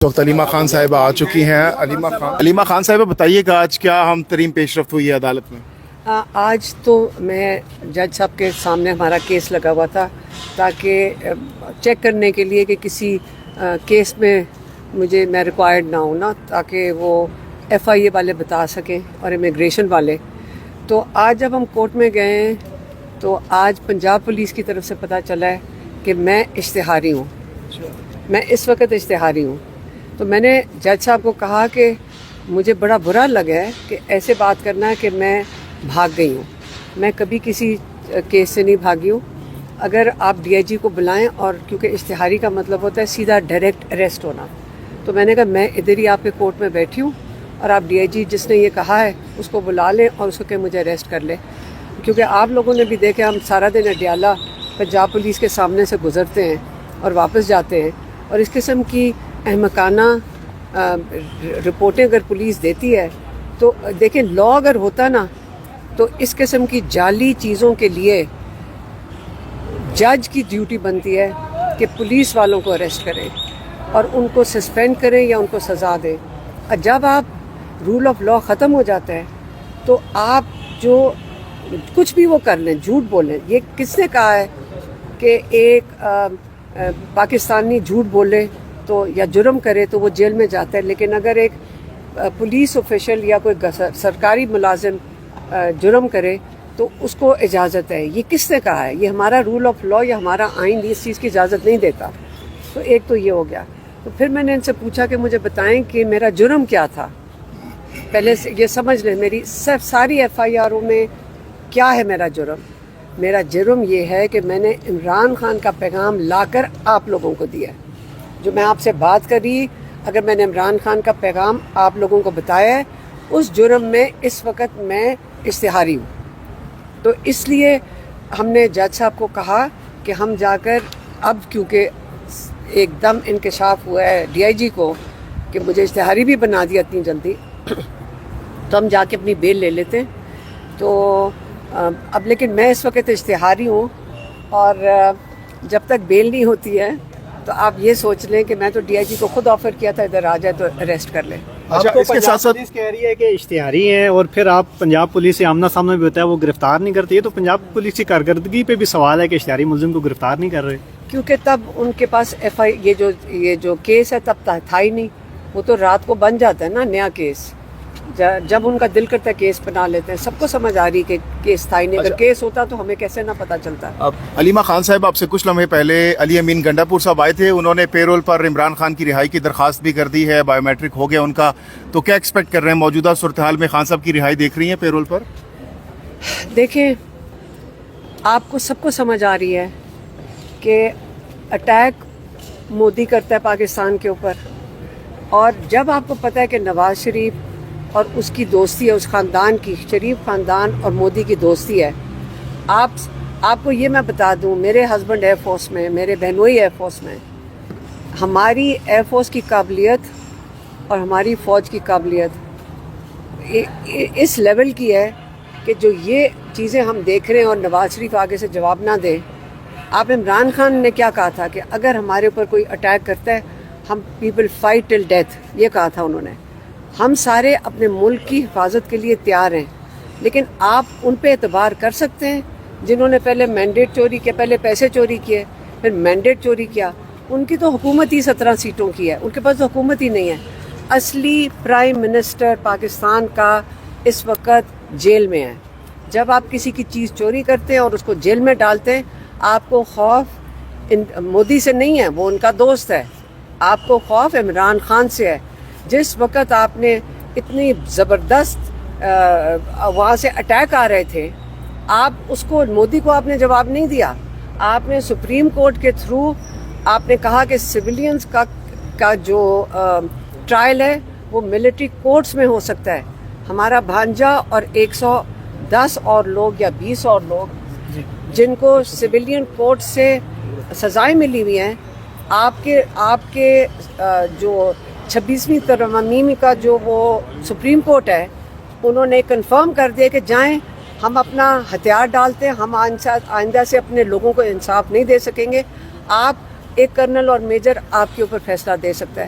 وقت علیمہ خان صاحبہ آ چکی ہیں۔ علیمہ خان صاحبہ بتائیے کہ آج کیا ہم ترین پیش رفت ہوئی ہے عدالت میں؟ آج تو میں جج صاحب کے سامنے ہمارا کیس لگا ہوا تھا تاکہ چیک کرنے کے لیے کہ کسی کیس میں میں ریکوائرڈ نہ ہوں نا، تاکہ وہ ایف آئی اے والے بتا سکیں اور امیگریشن والے۔ تو آج جب ہم کورٹ میں گئے ہیں تو آج پنجاب پولیس کی طرف سے پتہ چلا ہے کہ میں اشتہاری ہوں، میں اس وقت اشتہاری ہوں۔ تو میں نے جج صاحب کو کہا کہ مجھے بڑا برا لگا ہے کہ ایسے بات کرنا ہے کہ میں بھاگ گئی ہوں، میں کبھی کسی کیس سے نہیں بھاگی ہوں۔ اگر آپ ڈی آئی جی کو بلائیں، اور کیونکہ اشتہاری کا مطلب ہوتا ہے سیدھا ڈائریکٹ اریسٹ ہونا، تو میں نے کہا میں ادھر ہی آپ کے کورٹ میں بیٹھی ہوں، اور آپ ڈی آئی جی جس نے یہ کہا ہے اس کو بلا لیں اور اس کو کہ مجھے اریسٹ کر لے، کیونکہ آپ لوگوں نے بھی دیکھا ہم سارا دن اڈیالہ پنجاب پولیس کے سامنے سے گزرتے ہیں اور واپس جاتے ہیں، اور اس قسم کی احمقانہ رپورٹیں اگر پولیس دیتی ہے تو دیکھیں لا اگر ہوتا نا تو اس قسم کی جعلی چیزوں کے لیے جج کی ڈیوٹی بنتی ہے کہ پولیس والوں کو اریسٹ کریں اور ان کو سسپینڈ کریں یا ان کو سزا دیں۔ اور جب آپ رول آف لا ختم ہو جاتا ہے تو آپ جو کچھ بھی وہ کر لیں، جھوٹ بولیں، یہ کس نے کہا ہے کہ ایک پاکستانی جھوٹ بولے تو یا جرم کرے تو وہ جیل میں جاتا ہے، لیکن اگر ایک پولیس آفیشل یا کوئی سرکاری ملازم جرم کرے تو اس کو اجازت ہے؟ یہ کس نے کہا ہے؟ یہ ہمارا رول آف لا یا ہمارا آئین اس چیز کی اجازت نہیں دیتا۔ تو ایک تو یہ ہو گیا۔ تو پھر میں نے ان سے پوچھا کہ مجھے بتائیں کہ میرا جرم کیا تھا، پہلے سے یہ سمجھ لیں میری ساری ایف آئی آروں میں کیا ہے میرا جرم۔ میرا جرم یہ ہے کہ میں نے عمران خان کا پیغام لا کر آپ لوگوں کو دیا، جو میں آپ سے بات کری، اگر میں نے عمران خان کا پیغام آپ لوگوں کو بتایا ہے، اس جرم میں اس وقت میں اشتہاری ہوں۔ تو اس لیے ہم نے جج صاحب کو کہا کہ ہم جا کر اب، کیونکہ ایک دم انکشاف ہوا ہے ڈی آئی جی کو کہ مجھے اشتہاری بھی بنا دیا اتنی جلدی، تو ہم جا کے اپنی بیل لے لیتے ہیں۔ تو اب لیکن میں اس وقت اشتہاری ہوں، اور جب تک بیل نہیں ہوتی ہے تو آپ یہ سوچ لیں کہ میں تو ڈی آئی جی کو خود آفر کیا تھا ادھر آ جائے تو اریسٹ کر لیں۔ اچھا، اس کے ساتھ ساتھ پولیس کہہ رہی ہے کہ اشتہاری ہیں، اور پھر آپ پنجاب پولیس سے آمنا سامنا بھی ہوتا ہے وہ گرفتار نہیں کرتی ہے، تو پنجاب پولیس کی کارکردگی پہ بھی سوال ہے کہ اشتہاری ملزم کو گرفتار نہیں کر رہے، کیونکہ تب ان کے پاس ایف آئی یہ جو کیس ہے تب تھا ہی نہیں، وہ تو رات کو بن جاتا ہے نا نیا کیس، جب ان کا دل کرتا ہے کیس بنا لیتے ہیں۔ سب کو سمجھ آ رہی کہ کیس تھا ہی نہیں، اگر کیس ہوتا تو ہمیں کیسے نہ پتہ چلتا۔ اب علیمہ خان صاحب آپ سے کچھ لمحے پہلے علی امین گنڈا پور صاحب آئے تھے، انہوں نے پے رول پر عمران خان کی رہائی کی درخواست بھی کر دی ہے، بایو میٹرک ہو گیا ان کا، تو کیا ایکسپیکٹ کر رہے ہیں موجودہ صورتحال میں؟ خان صاحب کی رہائی دیکھ رہی ہیں پے رول پر؟ دیکھیں، آپ کو سب کو سمجھ آ رہی ہے کہ اٹیک مودی کرتا ہے پاکستان کے اوپر، اور جب آپ کو پتہ ہے کہ نواز شریف اور اس کی دوستی ہے، اس خاندان کی، شریف خاندان اور مودی کی دوستی ہے، آپ کو یہ میں بتا دوں، میرے ہسبینڈ ایئر فورس میں، میرے بہنوئی ایئر فورس میں، ہماری ایئر فورس کی قابلیت اور ہماری فوج کی قابلیت اس لیول کی ہے کہ جو یہ چیزیں ہم دیکھ رہے ہیں اور نواز شریف آگے سے جواب نہ دے۔ آپ عمران خان نے کیا کہا تھا کہ اگر ہمارے اوپر کوئی اٹیک کرتا ہے ہم پیپل فائٹ ٹل ڈیتھ، یہ کہا تھا انہوں نے۔ ہم سارے اپنے ملک کی حفاظت کے لیے تیار ہیں، لیکن آپ ان پہ اعتبار کر سکتے ہیں جنہوں نے پہلے مینڈیٹ چوری کیا، پہلے پیسے چوری کیے، پھر مینڈیٹ چوری کیا؟ ان کی تو حکومت ہی 17 سیٹوں کی ہے، ان کے پاس تو حکومت ہی نہیں ہے۔ اصلی پرائم منسٹر پاکستان کا اس وقت جیل میں ہے۔ جب آپ کسی کی چیز چوری کرتے ہیں اور اس کو جیل میں ڈالتے ہیں، آپ کو خوف مودی سے نہیں ہے، وہ ان کا دوست ہے، آپ کو خوف عمران خان سے ہے۔ جس وقت آپ نے اتنی زبردست وہاں سے اٹیک آ رہے تھے، آپ اس کو، مودی کو آپ نے جواب نہیں دیا، آپ نے سپریم کورٹ کے تھرو آپ نے کہا کہ سویلینز کا جو ٹرائل ہے وہ ملٹری کورٹس میں ہو سکتا ہے۔ ہمارا بھانجا اور 110 اور لوگ یا 20 اور لوگ جن کو سویلین کورٹ سے سزائیں ملی ہوئی ہیں، آپ کے جو 26ویں ترمیم کا جو وہ سپریم کورٹ ہے، انہوں نے کنفرم کر دیا کہ جائیں، ہم اپنا ہتھیار ڈالتے ہیں، ہم آئندہ سے اپنے لوگوں کو انصاف نہیں دے سکیں گے، آپ ایک کرنل اور میجر آپ کے اوپر فیصلہ دے سکتا ہے۔